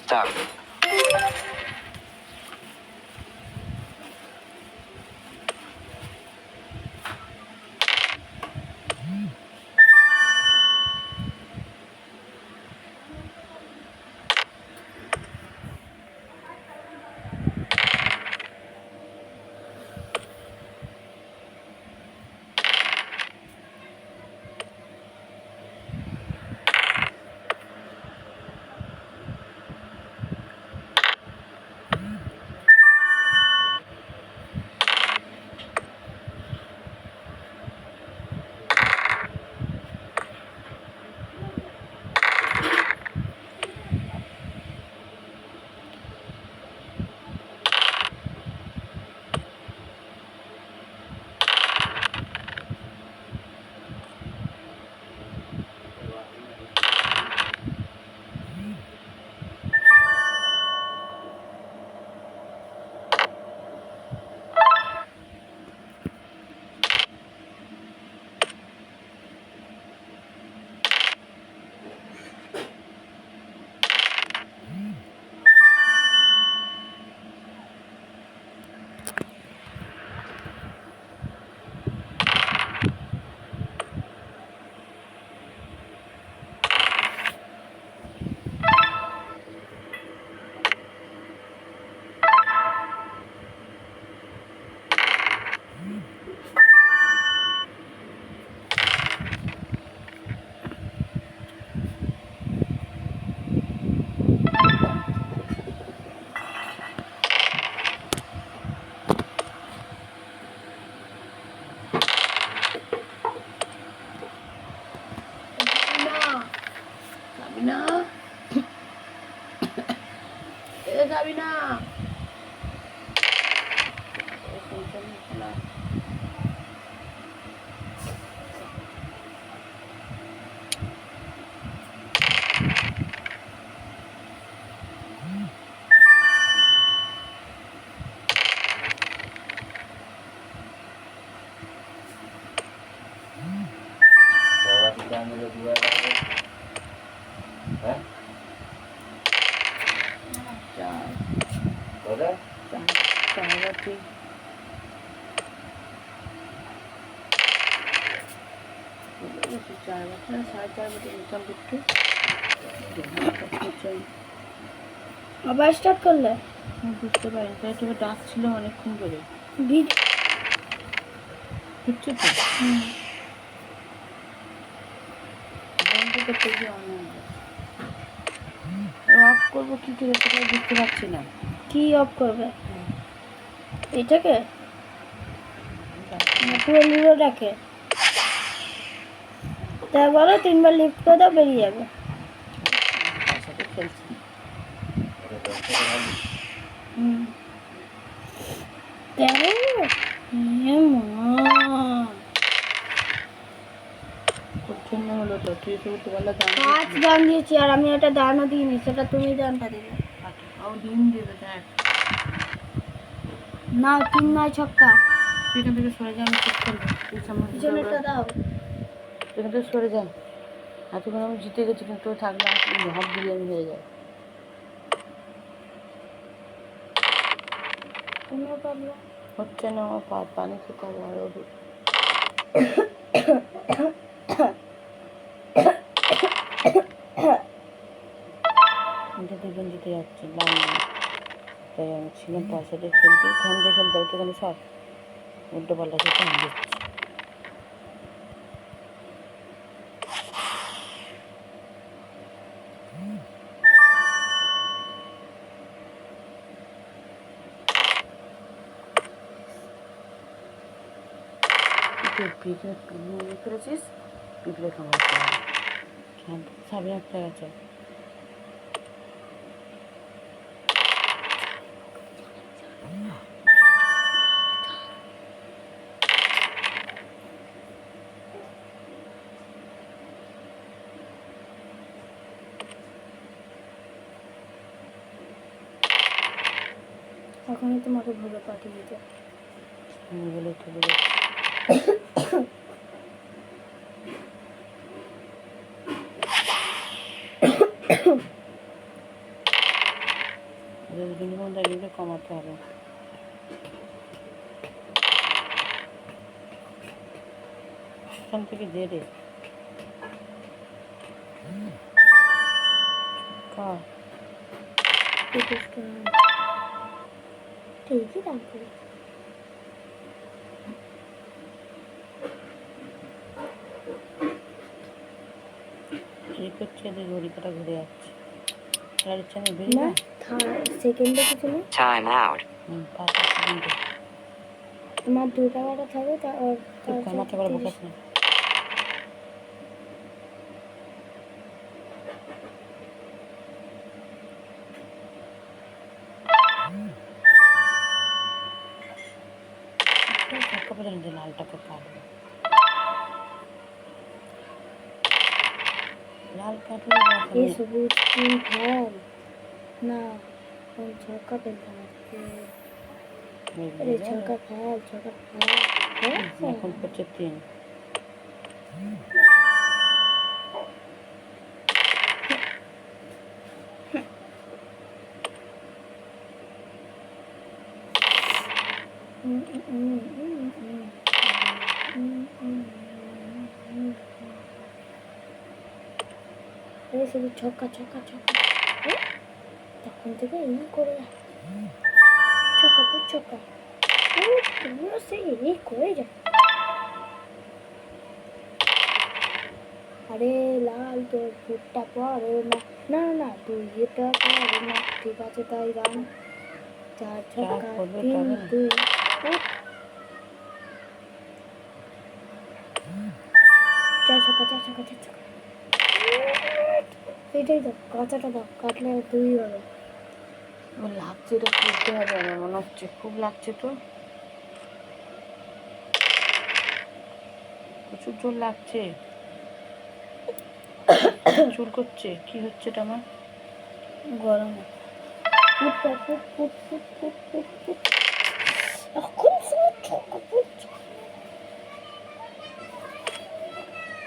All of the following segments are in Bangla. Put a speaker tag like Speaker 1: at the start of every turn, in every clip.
Speaker 1: Так.
Speaker 2: যাবি না
Speaker 3: আবার স্টার্ট করলে
Speaker 2: বুঝতে পারি তাই তোকে ডাকছিল অনেকক্ষণ ধরে বুঝছো তো বন্ধ করতে গিয়ে অফ করবো কি করে সেটা বুঝতে পারছি না
Speaker 3: কি অফ করবে এটাকে পুরো লিভোটাকে তা বলো 3 বার লিফট করে দাও বেরিয়ে যাবে
Speaker 2: সাথে খেলছি জন্য হলো তো তুই তো বললে
Speaker 3: পাঁচ দান দিয়েছি আর আমি একটা দানও দিইনি সেটা তুমি দানটা দিলে
Speaker 2: ডিম দেবে দেখ
Speaker 3: না 3 নয় ছক্কা
Speaker 2: তুই এখান থেকে সরে যা আমি চেক করবো তুই সামনে
Speaker 3: পিছনেরটা দাও
Speaker 2: এখান থেকে সরে যা এতক্ষণ আমি জিতে গেছি কিন্তু থাকলে হাত বিরিয়ানি হয়ে যায়
Speaker 3: কোনো প্রবলেম
Speaker 2: হচ্ছে না আমার পানি খেতে হবে আরো দুজন জিতে যাচ্ছে লাল তাই আমি ছিলাম পাশে খেলছি ধান দিয়ে খেলতে হবে এখানে সব উল্টো পাল্টা খেতে ধান দিচ্ছি পিঁপড়ে করেছিস পিঁপড়ে খাবার সাড়ে 8টা গেছে
Speaker 3: ওখানে তোমাকে ভুলে পাঠিয়ে দিতে
Speaker 2: বলে চলে মিনিমাম একদিকে কমাতে হবে। এখান থেকে দে রে কা
Speaker 3: ঠিকই দাম করে।
Speaker 2: এই করছে এদের ঘড়ি কাটা ঘুরে যাচ্ছে। খেলার ইচ্ছা নেই বেরিয়ে
Speaker 3: না সেকেন্ডে কিছু নেই।
Speaker 1: Time out.
Speaker 2: 5 সেকেন্ডে
Speaker 3: তোমার 2 টাকাটা থাকবে
Speaker 2: মাথা করে বোকাস না। টাকা পর্যন্ত লাল টাকা কাটবে, লাল কাটলে
Speaker 3: এই সবুজ তিন ফেল না কোন ছক্কা ফেলতে হবে। এই ছক্কা ফেল
Speaker 2: এখন করছে 3।
Speaker 3: এই শুধু ছক্কা ছক্কা ছক্কা তখন থেকে এই করে ছক্কা পুর ছক্কা তুমিও সেই এই করে যা। আরে লাল তোর ফুটটা পরে না না না তুই এটা পরে না, ঠিক আছে তাই রান 4 ছক্কা 3 2 4 ছক্কা 4 ছক্কা 4 ছক্কা। এটাই দাও কাঁচাটা দাও, কাটলে 2 হবে।
Speaker 2: লাগছে, এটা করতে হবে আমার মনে হচ্ছে, খুব লাগছে তো, প্রচুর জোর লাগছে, চুল করছে। কি হচ্ছে এটা আমার?
Speaker 3: গরম foot foot foot foot foot foot foot এখন ছক্কা ফুট।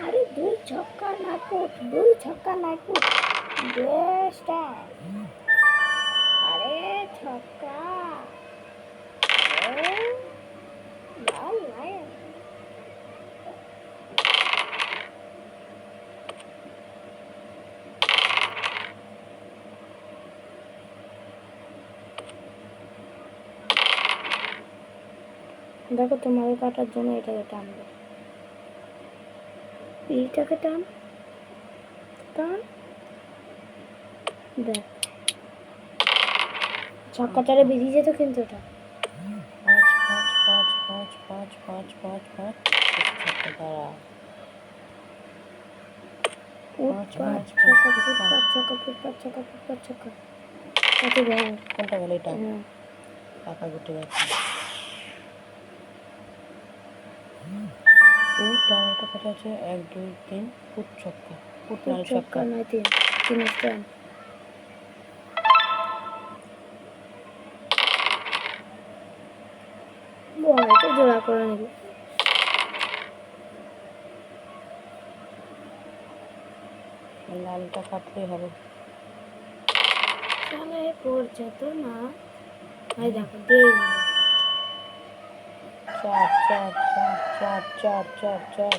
Speaker 3: আরে 2 ছক্কা না ফুট 2 ছক্কা না ফুট বেস্টা। আরে ছক্কা লাল লাল দেখো তোমাকে কাটার জন্য এটাকে টানবে, এইটাকে টান টান দেখ ছক্কাটারে বেরিয়ে যেত কিন্তু এটা
Speaker 2: 5 5 5 5 5 5 5 ছক্কা দাঁড়া। কোনটা গেল? এটা পাকা গুটে যাচ্ছে। টানাটা কথা আছে 1 2 3 ফুট ছক্কা, ফুট লাল ছক্কা
Speaker 3: নয় 3 স্ট্যান্ড। এটা জোড়া করে নেবে।
Speaker 2: লালটা কাটলেই হবে।
Speaker 3: তাহলে করছে তো না, এই দেখো দিয়ে
Speaker 2: 4 4 4 4 4 4 4।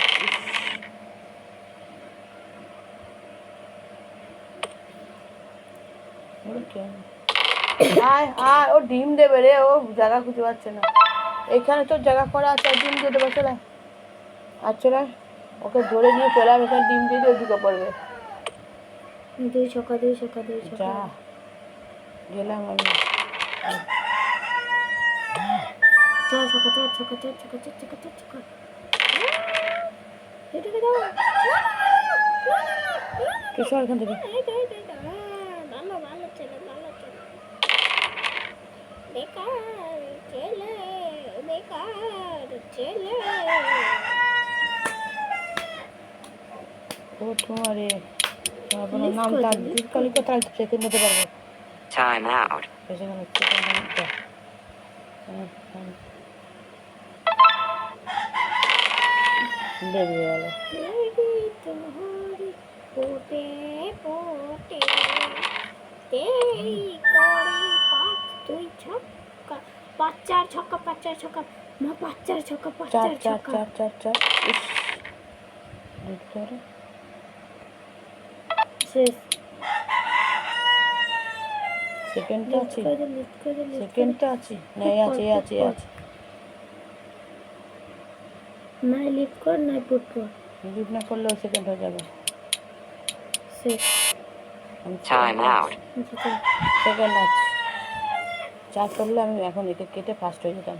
Speaker 2: আয় আয়, ও ডিম দেবে রে, ও জায়গা খুঁজে পাচ্ছে না। এখানে তো জায়গা করা আছে, ডিম দিয়ে দেবে। চলে আর চলে, ওকে ধরে নিয়ে চলে আয়, এখানে ডিম দিয়ে দিয়ে ঢুকে পড়বে।
Speaker 3: 2 ছক্কা 2 ছক্কা 2
Speaker 2: যা
Speaker 3: ছক্কা।
Speaker 2: গেলাম আমি।
Speaker 3: 4 ছক্কা 4 ছক্কা 4 ছক্কা 4 ছক্কা 4 ছক্কা। এটাকে দাও
Speaker 2: কিছু এখান থেকে
Speaker 3: ভালো ভালো ছেলে ভালো ছেলে। বেকার ছেলে বেকার ছেলে।
Speaker 2: ও তোমারে আপনার নাম তার দীর্ঘকালী কোথায় সেকেন্ড হতে পারবো।
Speaker 1: Time out.
Speaker 2: এসে গেল বেরিয়ে গেল।
Speaker 3: পোটে পোটে তেই করে পাঁচ চার ছক্কা মা পাঁচ চার ছক্কা
Speaker 2: চার চার চার চার চার ইস দেখতে পারে
Speaker 3: শেষ
Speaker 2: সেকেন্ডটা আছে
Speaker 3: লিফট করে দে
Speaker 2: সেকেন্ডটা আছে না এই আছে এই আছে এই আছে
Speaker 3: না লিফট কর না পুট কর
Speaker 2: লিভ না করলেও সেকেন্ড হয়ে যাবে
Speaker 3: শেষ
Speaker 1: Time out.
Speaker 3: জিতে
Speaker 2: সেকেন্ড আছে চার করলে আমি এখন একে কেটে ফার্স্ট হয়ে যেতাম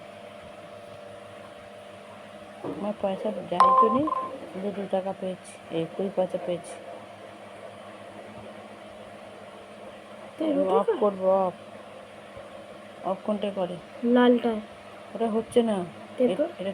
Speaker 2: আমার পয়সা যাই তো নেই 2 টাকা পেয়েছি 20 পয়সা পেয়েছি অফ করবো অফ কোনটা করে
Speaker 3: লালটা
Speaker 2: ওটা হচ্ছে না
Speaker 3: দেখো।
Speaker 2: এটা